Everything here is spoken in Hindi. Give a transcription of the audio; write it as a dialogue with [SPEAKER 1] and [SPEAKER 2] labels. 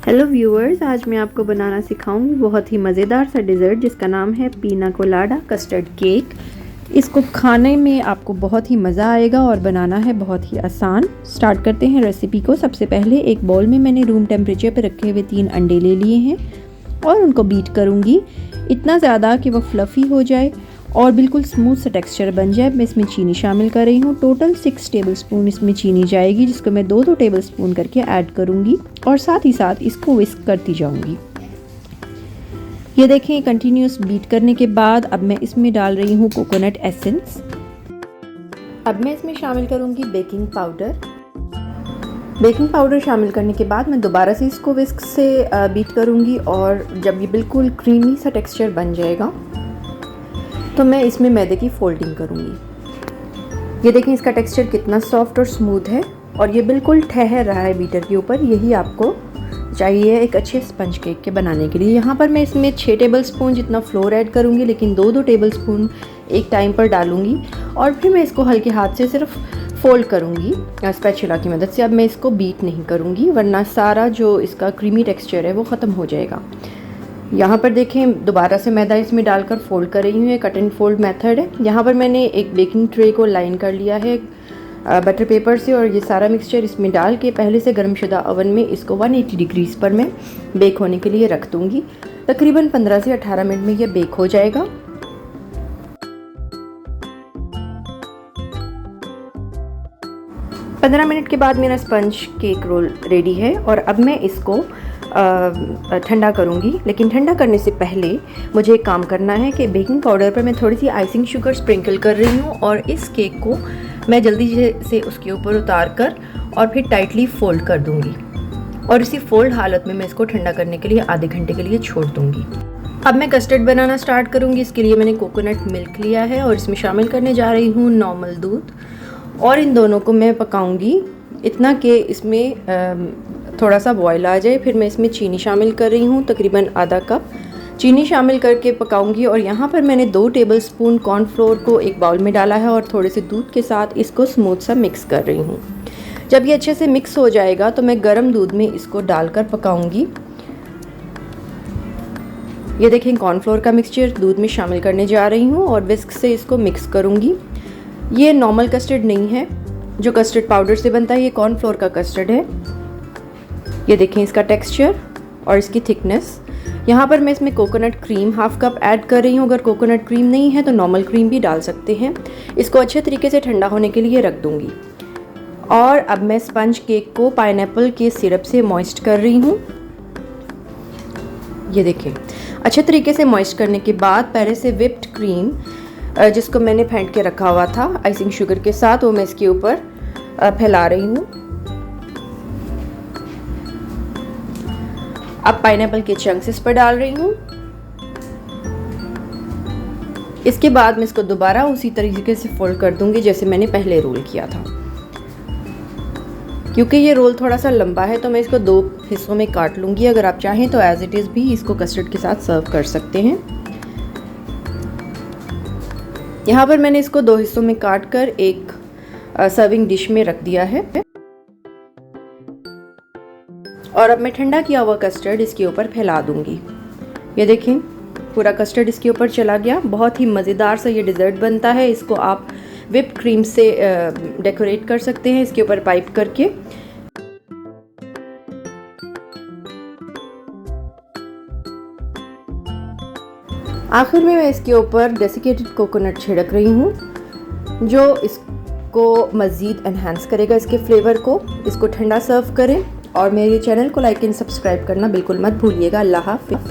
[SPEAKER 1] हेलो व्यूअर्स, आज मैं आपको बनाना सिखाऊंगी बहुत ही मज़ेदार सा डिज़र्ट जिसका नाम है पीना कोलाडा कस्टर्ड केक। इसको खाने में आपको बहुत ही मज़ा आएगा और बनाना है बहुत ही आसान। स्टार्ट करते हैं रेसिपी को। सबसे पहले एक बाउल में मैंने रूम टेम्परेचर पर रखे हुए 3 अंडे ले लिए हैं और उनको बीट करूँगी इतना ज़्यादा कि वो फ्लफ़ी हो जाए और बिल्कुल स्मूथ सा टेक्सचर बन जाए। मैं इसमें चीनी शामिल कर रही हूँ। टोटल 6 टेबलस्पून इसमें चीनी जाएगी, जिसको मैं 2-2 टेबलस्पून करके ऐड करूँगी और साथ ही साथ इसको विस्क करती जाऊँगी। ये देखें, कंटिन्यूस बीट करने के बाद अब मैं इसमें डाल रही हूँ कोकोनट एसेंस। अब मैं इसमें शामिल करूँगी बेकिंग पाउडर। बेकिंग पाउडर शामिल करने के बाद मैं दोबारा से इसको विस्क से बीट करूँगी और जब ये बिल्कुल क्रीमी सा टेक्सचर बन जाएगा तो मैं इसमें मैदे की फोल्डिंग करूँगी। ये देखें इसका टेक्सचर कितना सॉफ्ट और स्मूथ है और ये बिल्कुल ठहर रहा है बीटर के ऊपर। यही आपको चाहिए एक अच्छे स्पंज केक के बनाने के लिए। यहाँ पर मैं इसमें 6 टेबलस्पून जितना फ्लोर ऐड करूँगी, लेकिन 2-2 टेबलस्पून एक टाइम पर डालूँगी और फिर मैं इसको हल्के हाथ से सिर्फ फोल्ड करूँगी स्पैचुला की मदद से। अब मैं इसको बीट नहीं करूँगी वरना सारा जो इसका क्रीमी टेक्सचर है वो ख़त्म हो जाएगा। यहाँ पर देखें, दोबारा से मैदा इसमें डालकर फोल्ड कर रही हूँ। ये कट एंड फोल्ड मेथड है। यहाँ पर मैंने एक बेकिंग ट्रे को लाइन कर लिया है बटर पेपर से और ये सारा मिक्सचर इसमें डाल के पहले से गर्मशुदा ओवन में इसको 180 डिग्रीज़ पर मैं बेक होने के लिए रख दूँगी। तकरीबन 15 से 18 मिनट में ये बेक हो जाएगा। पंद्रह मिनट के बाद मेरा स्पंज केक रोल रेडी है और अब मैं इसको ठंडा करूँगी। लेकिन ठंडा करने से पहले मुझे एक काम करना है कि बेकिंग पाउडर पर मैं थोड़ी सी आइसिंग शुगर स्प्रिंकल कर रही हूँ और इस केक को मैं जल्दी से उसके ऊपर उतार कर और फिर टाइटली फोल्ड कर दूँगी और इसी फोल्ड हालत में मैं इसको ठंडा करने के लिए आधे घंटे के लिए छोड़ दूँगी। अब मैं कस्टर्ड बनाना स्टार्ट करूँगी। इसके लिए मैंने कोकोनट मिल्क लिया है और इसमें शामिल करने जा रही हूँ नॉर्मल दूध और इन दोनों को मैं पकाऊँगी इतना कि इसमें थोड़ा सा बॉयल आ जाए। फिर मैं इसमें चीनी शामिल कर रही हूँ, तकरीबन आधा कप चीनी शामिल करके पकाऊंगी और यहाँ पर मैंने 2 टेबलस्पून कॉर्नफ्लोर को एक बाउल में डाला है और थोड़े से दूध के साथ इसको स्मूथ सा मिक्स कर रही हूँ। जब ये अच्छे से मिक्स हो जाएगा तो मैं गर्म दूध में इसको डालकर पकाऊंगी। ये देखें, कॉर्नफ्लोर का मिक्सचर दूध में शामिल करने जा रही हूँ और विस्क से इसको मिक्स करूँगी। ये नॉर्मल कस्टर्ड नहीं है जो कस्टर्ड पाउडर से बनता है, ये कॉर्नफ्लोर का कस्टर्ड है। ये देखें इसका टेक्सचर और इसकी थिकनेस। यहाँ पर मैं इसमें coconut cream half cup add कर रही हूँ। अगर कोकोनट क्रीम नहीं है तो नॉर्मल क्रीम भी डाल सकते हैं। इसको अच्छे तरीके से ठंडा होने के लिए रख दूँगी और अब मैं स्पंज केक को पाइनएप्पल के सिरप से मॉइस्ट कर रही हूँ। ये देखें, अच्छे तरीके से मॉइस्ट करने के बाद पहले से व्हिप्ड क्रीम जिसको मैंने फेंट के रखा हुआ था आइसिंग शुगर के साथ, वो मैं इसके ऊपर फैला रही हूँ। अब पाइनएप्पल के चंक्स इस पर डाल रही हूँ। इसके बाद मैं इसको दोबारा उसी तरीके से फोल्ड कर दूंगी जैसे मैंने पहले रोल किया था। क्योंकि ये रोल थोड़ा सा लंबा है तो मैं इसको 2 हिस्सों में काट लूँगी। अगर आप चाहें तो एज इट इज़ भी इसको कस्टर्ड के साथ सर्व कर सकते हैं। यहाँ पर मैंने इसको 2 हिस्सों में काट कर एक सर्विंग डिश में रख दिया है और अब मैं ठंडा किया हुआ कस्टर्ड इसके ऊपर फैला दूंगी। ये देखें, पूरा कस्टर्ड इसके ऊपर चला गया। बहुत ही मज़ेदार सा ये डिज़र्ट बनता है। इसको आप व्हिप क्रीम से डेकोरेट कर सकते हैं इसके ऊपर पाइप करके। आखिर में मैं इसके ऊपर डेसिकेटेड कोकोनट छिड़क रही हूँ जो इसको मज़ीद एनहांस करेगा इसके फ्लेवर को। इसको ठंडा सर्व करें और मेरे चैनल को लाइक एंड सब्सक्राइब करना बिल्कुल मत भूलिएगा। अल्लाह हाफ़िज़।